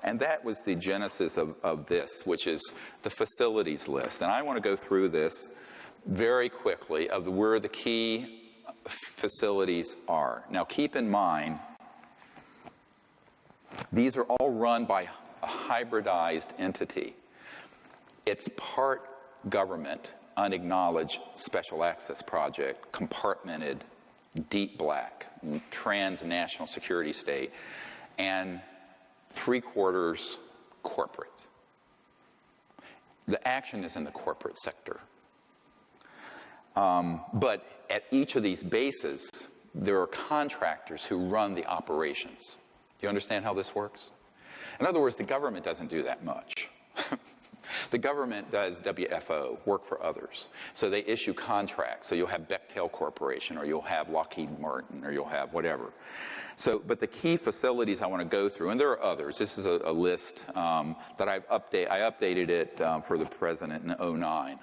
And that was the genesis of this, which is the facilities list. And I want to go through this very quickly of where the key facilities are. Now keep in mind, these are all run by a hybridized entity. It's part government, unacknowledged special access project, compartmented, deep black, transnational security state, and 3/4 corporate. The action is in the corporate sector. But at each of these bases, there are contractors who run the operations. Do you understand how this works? In other words, the government doesn't do that much. The government does WFO, work for others. So they issue contracts. So you'll have Bechtel Corporation, or you'll have Lockheed Martin, or you'll have whatever. So, but the key facilities I want to go through, and there are others. This is a list that I updated it for the president in 2009.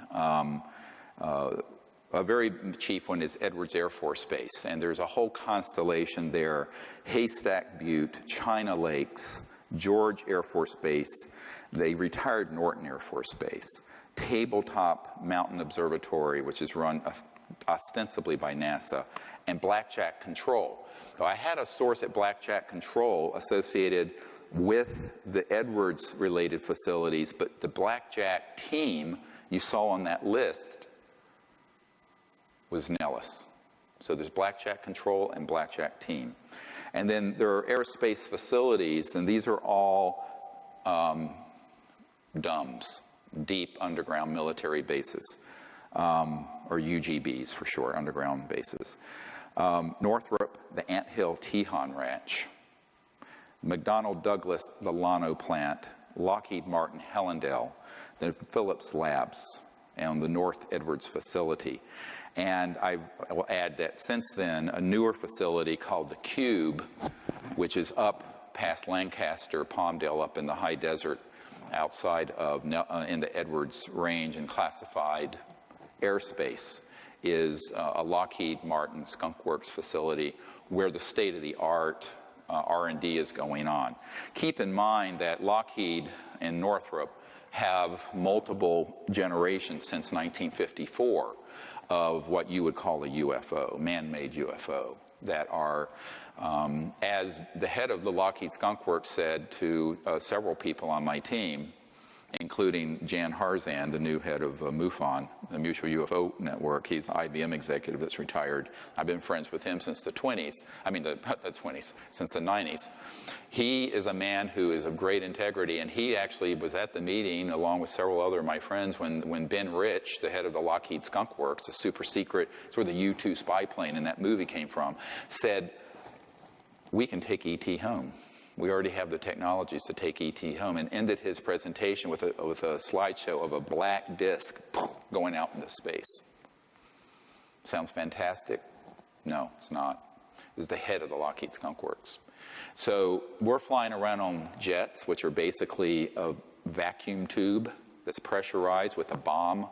A very chief one is Edwards Air Force Base, and there's a whole constellation there. Haystack Butte, China Lakes, George Air Force Base, the retired Norton Air Force Base, Tabletop Mountain Observatory, which is run ostensibly by NASA, and Blackjack Control. So I had a source at Blackjack Control associated with the Edwards-related facilities, but the Blackjack team you saw on that list was Nellis. So there's Blackjack Control and Blackjack Team. And then there are aerospace facilities, and these are all DUMBs, Deep Underground Military Bases, or UGBs for short, underground bases. Northrop, the Anthill Tejon Ranch. McDonnell Douglas, the Llano Plant. Lockheed Martin, Hellendale. Then Phillips Labs, and the North Edwards facility. And I will add that since then, a newer facility called the Cube, which is up past Lancaster, Palmdale, up in the high desert outside of, in the Edwards Range and classified airspace, is a Lockheed Martin Skunk Works facility where the state-of-the-art R&D is going on. Keep in mind that Lockheed and Northrop have multiple generations since 1954 of what you would call a UFO, man-made UFO, that are, as the head of the Lockheed Skunk Works said to several people on my team, including Jan Harzan, the new head of MUFON, the Mutual UFO Network. He's an IBM executive that's retired. I've been friends with him since the 20s, since the 90s. He is a man who is of great integrity, and he actually was at the meeting along with several other of my friends when Ben Rich, the head of the Lockheed Skunk Works, a super secret, it's where the U-2 spy plane in that movie came from, said, we can take ET home. We already have the technologies to take ET home, and ended his presentation with a slideshow of a black disc going out into space. Sounds fantastic? No, it's not. This is the head of the Lockheed Skunk Works. So we're flying around on jets, which are basically a vacuum tube that's pressurized with a bomb,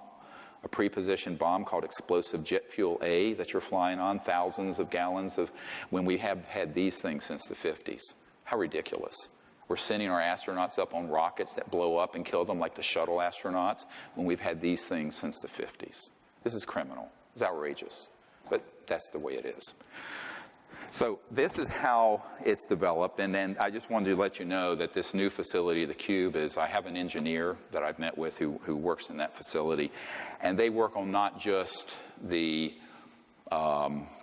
a pre-positioned bomb called explosive jet fuel A that you're flying on, thousands of gallons of, when we have had these things since the 50s. How ridiculous. We're sending our astronauts up on rockets that blow up and kill them like the shuttle astronauts when we've had these things since the 50s. This is criminal. It's outrageous. But that's the way it is. So this is how it's developed. And then I just wanted to let you know that this new facility, the Cube, is, I have an engineer that I've met with who works in that facility. And they work on not just the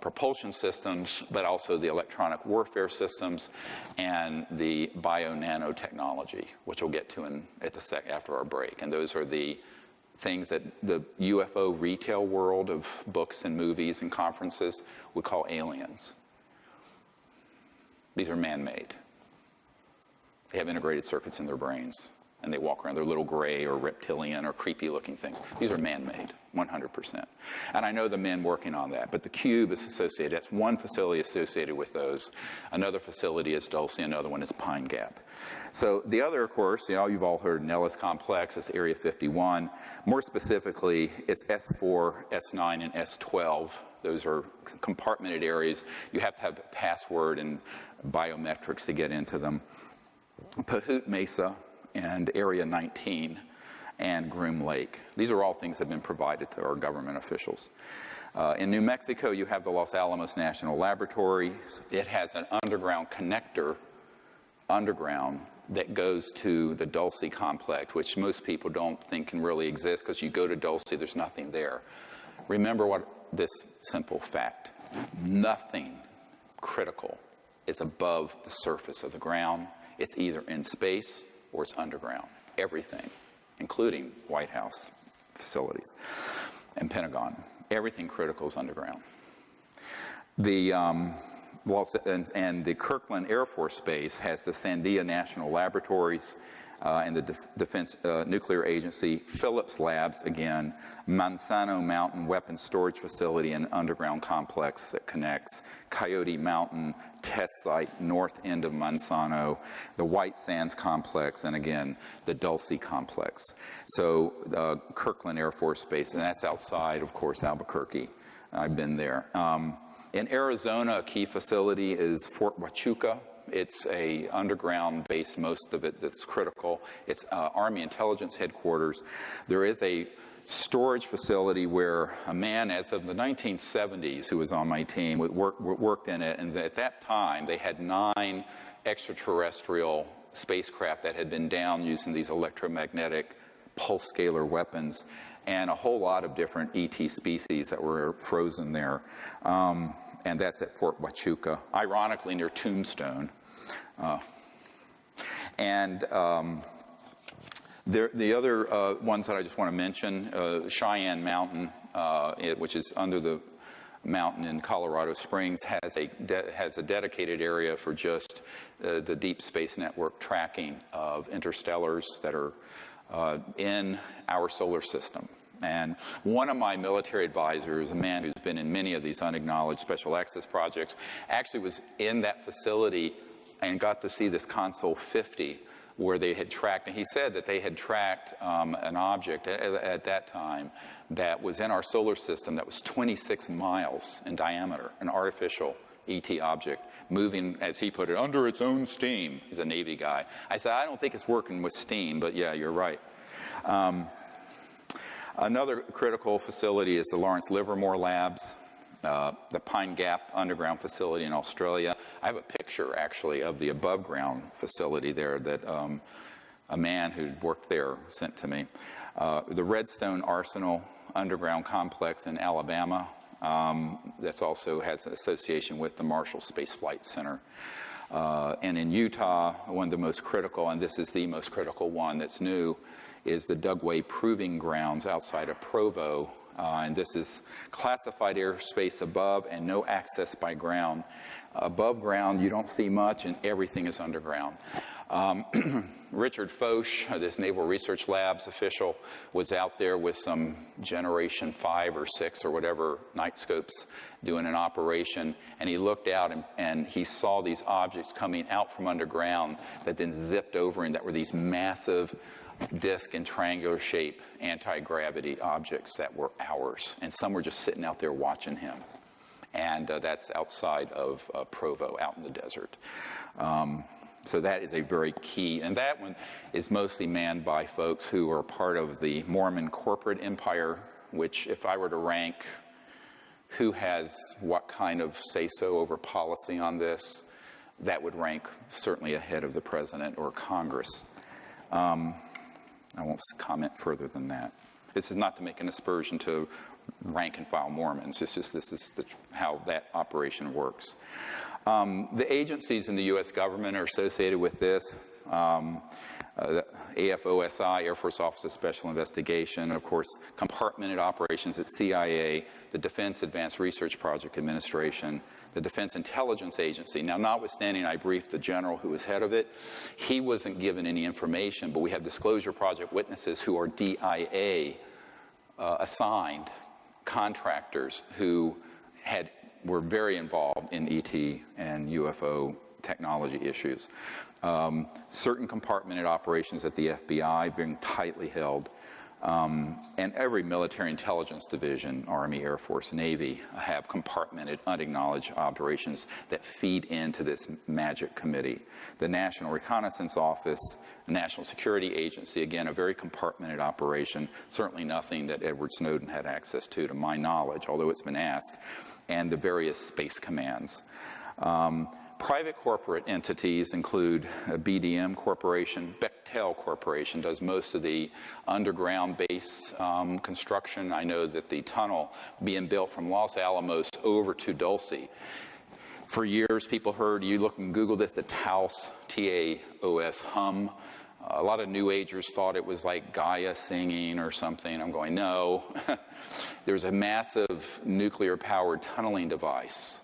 propulsion systems, but also the electronic warfare systems and the bio-nanotechnology, which we'll get to after our break. And those are the things that the UFO retail world of books and movies and conferences would call aliens. These are man-made. They have integrated circuits in their brains, and they walk around. They're little gray or reptilian or creepy-looking things. These are man-made, 100%. And I know the men working on that, but the Cube is associated. That's one facility associated with those. Another facility is Dulce, another one is Pine Gap. So the other, of course, you've all heard Nellis Complex, it's Area 51. More specifically, it's S4, S9, and S12. Those are compartmented areas. You have to have a password and biometrics to get into them. Pahut Mesa and Area 19 and Groom Lake. These are all things that have been provided to our government officials. In New Mexico, you have the Los Alamos National Laboratory. It has an underground connector, underground, that goes to the Dulce complex, which most people don't think can really exist, because you go to Dulce, there's nothing there. Remember this simple fact: nothing critical is above the surface of the ground. It's either in space or it's underground. Everything, including White House facilities and Pentagon. Everything critical is underground. The the Kirkland Air Force Base has the Sandia National Laboratories and the Defense Nuclear Agency, Phillips Labs again, Manzano Mountain Weapons Storage Facility and underground complex that connects, Coyote Mountain Test Site, north end of Manzano, the White Sands Complex, and again, the Dulce Complex. So Kirkland Air Force Base, and that's outside, of course, Albuquerque. I've been there. In Arizona, a key facility is Fort Huachuca. It's a underground base, most of it, that's critical. It's Army Intelligence Headquarters. There is a storage facility where a man, as of the 1970s, who was on my team, worked in it, and at that time, they had 9 extraterrestrial spacecraft that had been down using these electromagnetic pulse scalar weapons, and a whole lot of different ET species that were frozen there. And that's at Fort Huachuca, ironically near Tombstone. The other ones that I just want to mention, Cheyenne Mountain, which is under the mountain in Colorado Springs, has a dedicated area for just the Deep Space Network tracking of interstellars that are in our solar system. And one of my military advisors, a man who's been in many of these unacknowledged special access projects, actually was in that facility and got to see this Console 50 where they had tracked, and he said that they had tracked an object at that time that was in our solar system that was 26 miles in diameter, an artificial ET object, moving, as he put it, under its own steam. He's a Navy guy. I said, I don't think it's working with steam, but yeah, you're right. Another critical facility is the Lawrence Livermore Labs, the Pine Gap Underground Facility in Australia. I have a picture, actually, of the above-ground facility there that a man who'd worked there sent to me. The Redstone Arsenal Underground Complex in Alabama, that also has an association with the Marshall Space Flight Center. And in Utah, one of the most critical, and this is the most critical one that's new, is the Dugway Proving Grounds outside of Provo. And this is classified airspace above and no access by ground. Above ground, you don't see much, and everything is underground. Richard Foch, this Naval Research Labs official, was out there with some Generation 5 or 6 or whatever night scopes doing an operation, and he looked out and he saw these objects coming out from underground that then zipped over, and that were these massive disc and triangular shape anti-gravity objects that were ours, and some were just sitting out there watching him. And that's outside of Provo, out in the desert. So that is a very key, and that one is mostly manned by folks who are part of the Mormon corporate empire, which, if I were to rank who has what kind of say-so over policy on this, that would rank certainly ahead of the president or Congress. I won't comment further than that. This is not to make an aspersion to rank and file Mormons. It's just this is how that operation works. The agencies in the U.S. government are associated with this. The AFOSI, Air Force Office of Special Investigation, of course, compartmented operations at CIA, the Defense Advanced Research Project Administration, the Defense Intelligence Agency. Now, notwithstanding, I briefed the general who was head of it. He wasn't given any information, but we have Disclosure Project witnesses who are DIA assigned contractors who were very involved in ET and UFO technology issues. Certain compartmented operations at the FBI being tightly held. And every military intelligence division, Army, Air Force, Navy, have compartmented, unacknowledged operations that feed into this magic committee. The National Reconnaissance Office, the National Security Agency, again, a very compartmented operation, certainly nothing that Edward Snowden had access to my knowledge, although it's been asked, and the various space commands. Private corporate entities include BDM Corporation. Bechtel Corporation does most of the underground base construction. I know that the tunnel being built from Los Alamos over to Dulce. For years, people heard, you look and Google this, the Taos, T-A-O-S, hum. A lot of New Agers thought it was like Gaia singing or something. I'm going, no. There's a massive nuclear-powered tunneling device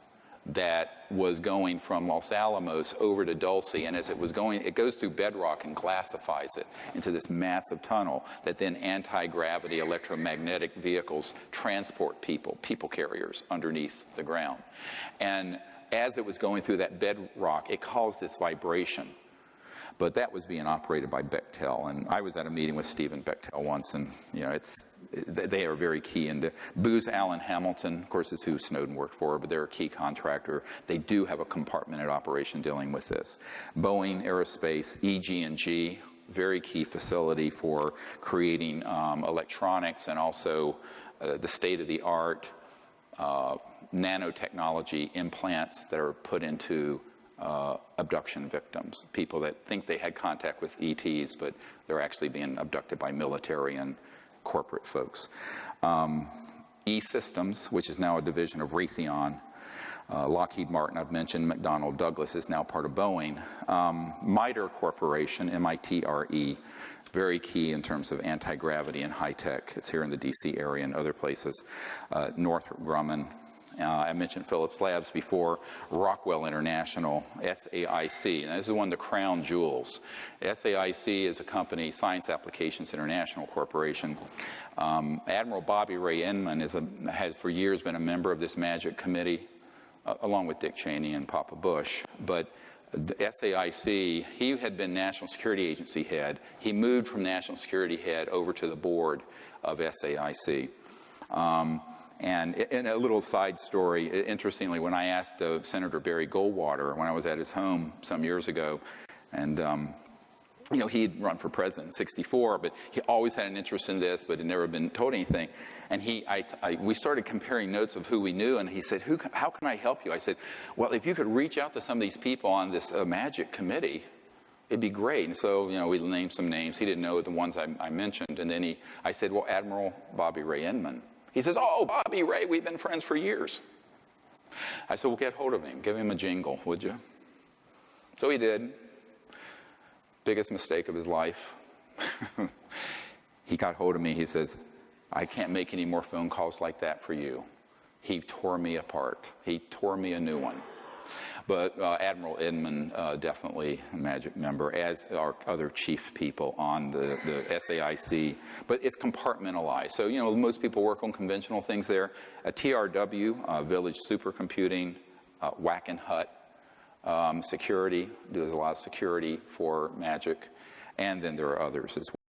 that was going from Los Alamos over to Dulce, and as it was going, it goes through bedrock and glassifies it into this massive tunnel that then anti-gravity electromagnetic vehicles transport people carriers underneath the ground. And as it was going through that bedrock, it caused this vibration. But that was being operated by Bechtel, and I was at a meeting with Stephen Bechtel once, and they are very key. And Booz Allen Hamilton, of course, is who Snowden worked for, but they're a key contractor. They do have a compartmented operation dealing with this. Boeing Aerospace, EG&G, very key facility for creating electronics and also the state-of-the-art nanotechnology implants that are put into abduction victims, people that think they had contact with ETs, but they're actually being abducted by military and corporate folks. E-Systems, which is now a division of Raytheon. Lockheed Martin, I've mentioned. McDonnell Douglas is now part of Boeing. MITRE Corporation, M-I-T-R-E, very key in terms of anti-gravity and high-tech. It's here in the D.C. area and other places. Northrop Grumman. I mentioned Phillips Labs before, Rockwell International, SAIC, and this is one of the crown jewels. SAIC is a company, Science Applications International Corporation. Admiral Bobby Ray Inman has for years been a member of this magic committee, along with Dick Cheney and Papa Bush. But the SAIC, he had been National Security Agency head. He moved from National Security head over to the board of SAIC. And in a little side story, interestingly, when I asked Senator Barry Goldwater, when I was at his home some years ago, and he'd run for president in '64, but he always had an interest in this, but had never been told anything. And we started comparing notes of who we knew, and he said, how can I help you? I said, well, if you could reach out to some of these people on this magic committee, it'd be great. And so, we named some names. He didn't know the ones I mentioned. And then I said, well, Admiral Bobby Ray Inman. He says, oh, Bobby Ray, we've been friends for years. I said, well, get hold of him. Give him a jingle, would you? So he did. Biggest mistake of his life. He got hold of me. He says, I can't make any more phone calls like that for you. He tore me apart. He tore me a new one. But Admiral Inman, definitely a magic member, as are other chief people on the SAIC. But it's compartmentalized. So, most people work on conventional things there. TRW, Village Supercomputing, Wackenhut, security, does a lot of security for magic. And then there are others as well.